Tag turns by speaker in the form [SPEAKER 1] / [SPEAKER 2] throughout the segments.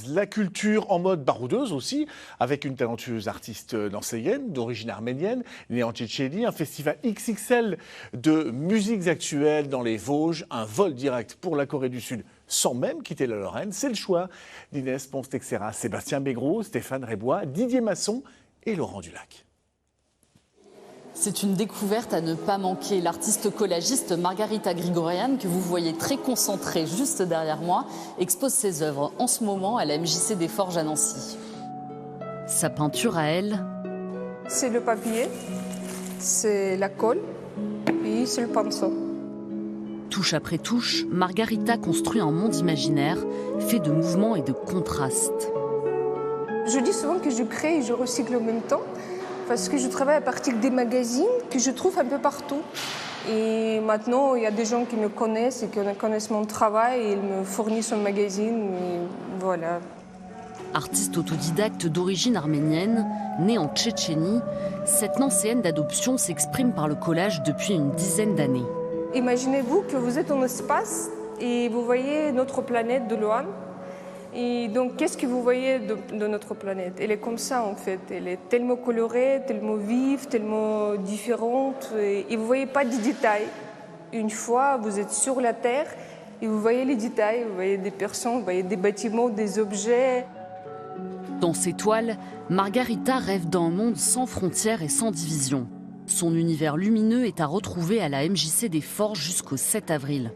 [SPEAKER 1] La culture en mode baroudeuse aussi, avec une talentueuse artiste nancéienne d'origine arménienne, née en Tchétchénie, un festival XXL de musiques actuelles dans les Vosges, un vol direct pour la Corée du Sud sans même quitter la Lorraine. C'est le choix d'Inès Ponce-Texeira, Sébastien Begros, Stéphane Rébois, Didier Masson et Laurent Dulac.
[SPEAKER 2] C'est une découverte à ne pas manquer. L'artiste collagiste Margarita Grigorian, que vous voyez très concentrée juste derrière moi, expose ses œuvres en ce moment à la MJC des Forges à Nancy. Sa peinture à elle,
[SPEAKER 3] c'est le papier, c'est la colle et c'est le pinceau.
[SPEAKER 2] Touche après touche, Margarita construit un monde imaginaire fait de mouvements et de contrastes.
[SPEAKER 3] Je dis souvent que je crée et je recycle en même temps. Parce que je travaille à partir des magazines que je trouve un peu partout. Et maintenant, il y a des gens qui me connaissent et qui connaissent mon travail et ils me fournissent un magazine. Et voilà.
[SPEAKER 2] Artiste autodidacte d'origine arménienne, née en Tchétchénie, cette nancéenne d'adoption s'exprime par le collage depuis une dizaine d'années.
[SPEAKER 3] Imaginez-vous que vous êtes en espace et vous voyez notre planète de loin. Et donc, qu'est-ce que vous voyez de notre planète? Elle est comme ça, en fait. Elle est tellement colorée, tellement vive, tellement différente. Et vous ne voyez pas de détails. Une fois, vous êtes sur la Terre et vous voyez les détails. Vous voyez des personnes, vous voyez des bâtiments, des objets.
[SPEAKER 2] Dans ses toiles, Margarita rêve d'un monde sans frontières et sans division. Son univers lumineux est à retrouver à la MJC des Forges jusqu'au 7 avril.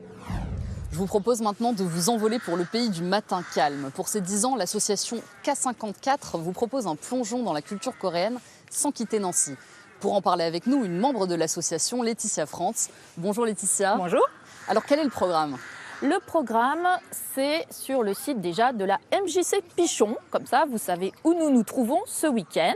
[SPEAKER 2] Je vous propose maintenant de vous envoler pour le pays du matin calme. Pour ces 10 ans, l'association K54 vous propose un plongeon dans la culture coréenne sans quitter Nancy. Pour en parler avec nous, une membre de l'association, Laetitia France. Bonjour Laetitia.
[SPEAKER 4] Bonjour.
[SPEAKER 2] Alors quel est le programme ?
[SPEAKER 4] Le programme, c'est sur le site déjà de la MJC Pichon. Comme ça, vous savez où nous nous trouvons ce week-end.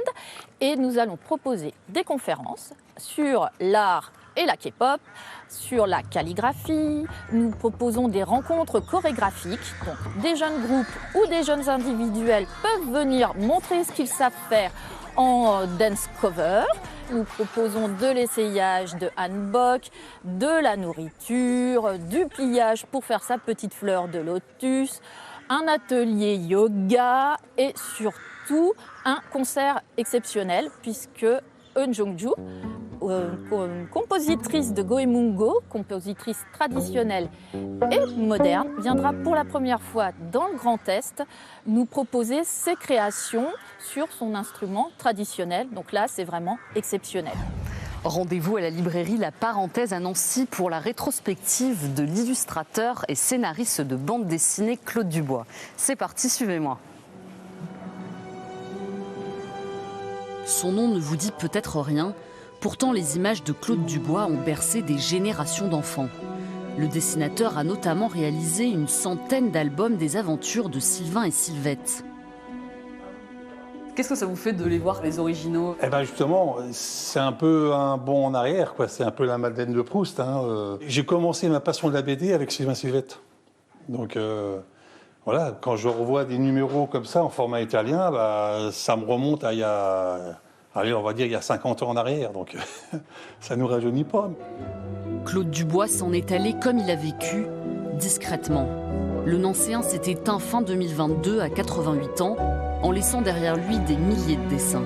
[SPEAKER 4] Et nous allons proposer des conférences sur l'art et la K-pop, sur la calligraphie. Nous proposons des rencontres chorégraphiques. Donc, des jeunes groupes ou des jeunes individuels peuvent venir montrer ce qu'ils savent faire en dance cover. Nous proposons de l'essayage de hanbok, de la nourriture, du pliage pour faire sa petite fleur de lotus, un atelier yoga et surtout un concert exceptionnel puisque Eun Jong-ju, compositrice de Goemungo, compositrice traditionnelle et moderne, viendra pour la première fois dans le Grand Est nous proposer ses créations sur son instrument traditionnel. Donc là, c'est vraiment exceptionnel.
[SPEAKER 2] Rendez-vous à la librairie La Parenthèse à Nancy pour la rétrospective de l'illustrateur et scénariste de bande dessinée Claude Dubois. C'est parti, suivez-moi. Son nom ne vous dit peut-être rien, pourtant les images de Claude Dubois ont bercé des générations d'enfants. Le dessinateur a notamment réalisé une centaine d'albums des aventures de Sylvain et Sylvette. Qu'est-ce que ça vous fait de les voir, les originaux ?
[SPEAKER 5] Eh bien justement, c'est un peu un bond en arrière, quoi. C'est un peu la Madeleine de Proust. J'ai commencé ma passion de la BD avec Sylvain et Sylvette. Donc voilà, quand je revois des numéros comme ça en format italien, ça me remonte à il y a 50 ans en arrière. Donc ça ne nous rajeunit pas.
[SPEAKER 2] Claude Dubois s'en est allé comme il a vécu, discrètement. Le Nancéen s'est éteint fin 2022 à 88 ans, en laissant derrière lui des milliers de dessins.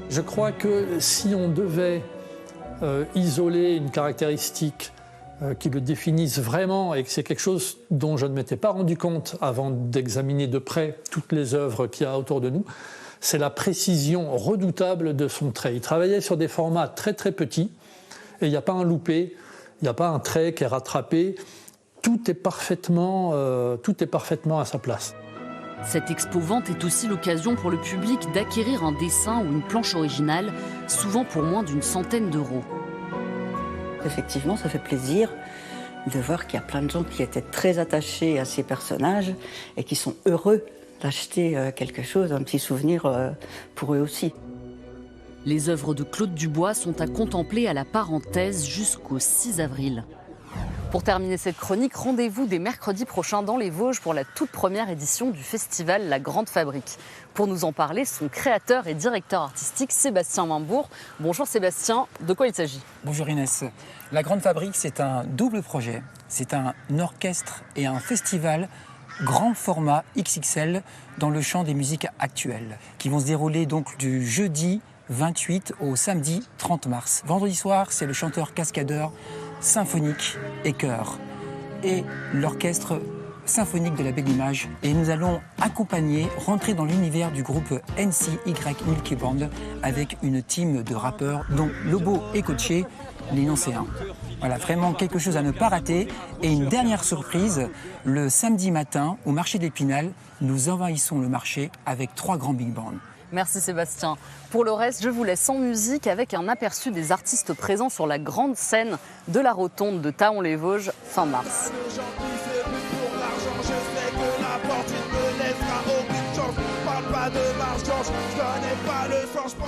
[SPEAKER 6] Je crois que si on devait isoler une caractéristique qui le définisse vraiment et que c'est quelque chose dont je ne m'étais pas rendu compte avant d'examiner de près toutes les œuvres qu'il y a autour de nous, c'est la précision redoutable de son trait. Il travaillait sur des formats très très petits et il n'y a pas un loupé, il n'y a pas un trait qui est rattrapé. Tout est parfaitement à sa place.
[SPEAKER 2] Cette expo-vente est aussi l'occasion pour le public d'acquérir un dessin ou une planche originale, souvent pour moins d'une centaine d'euros.
[SPEAKER 7] Effectivement, ça fait plaisir de voir qu'il y a plein de gens qui étaient très attachés à ces personnages et qui sont heureux d'acheter quelque chose, un petit souvenir pour eux aussi.
[SPEAKER 2] Les œuvres de Claude Dubois sont à contempler à la Parenthèse jusqu'au 6 avril. Pour terminer cette chronique, rendez-vous dès mercredi prochain dans les Vosges pour la toute première édition du festival La Grande Fabrique. Pour nous en parler, son créateur et directeur artistique Sébastien Wimbourg. Bonjour Sébastien, de quoi il s'agit ?
[SPEAKER 8] Bonjour Inès. La Grande Fabrique, c'est un double projet. C'est un orchestre et un festival grand format XXL dans le champ des musiques actuelles, qui vont se dérouler donc du jeudi 28 au samedi 30 mars. Vendredi soir, c'est le chanteur cascadeur symphonique et chœur et l'orchestre symphonique de la Belle Image. Et nous allons rentrer dans l'univers du groupe NCY Milky Band avec une team de rappeurs dont Lobo et Coaché, l'énoncéen. Voilà, vraiment quelque chose à ne pas rater. Et une dernière surprise, le samedi matin, au marché d'Épinal, nous envahissons le marché avec 3 grands big bands.
[SPEAKER 2] Merci Sébastien. Pour le reste, je vous laisse en musique avec un aperçu des artistes présents sur la grande scène de la Rotonde de Thaon-les-Vosges fin mars.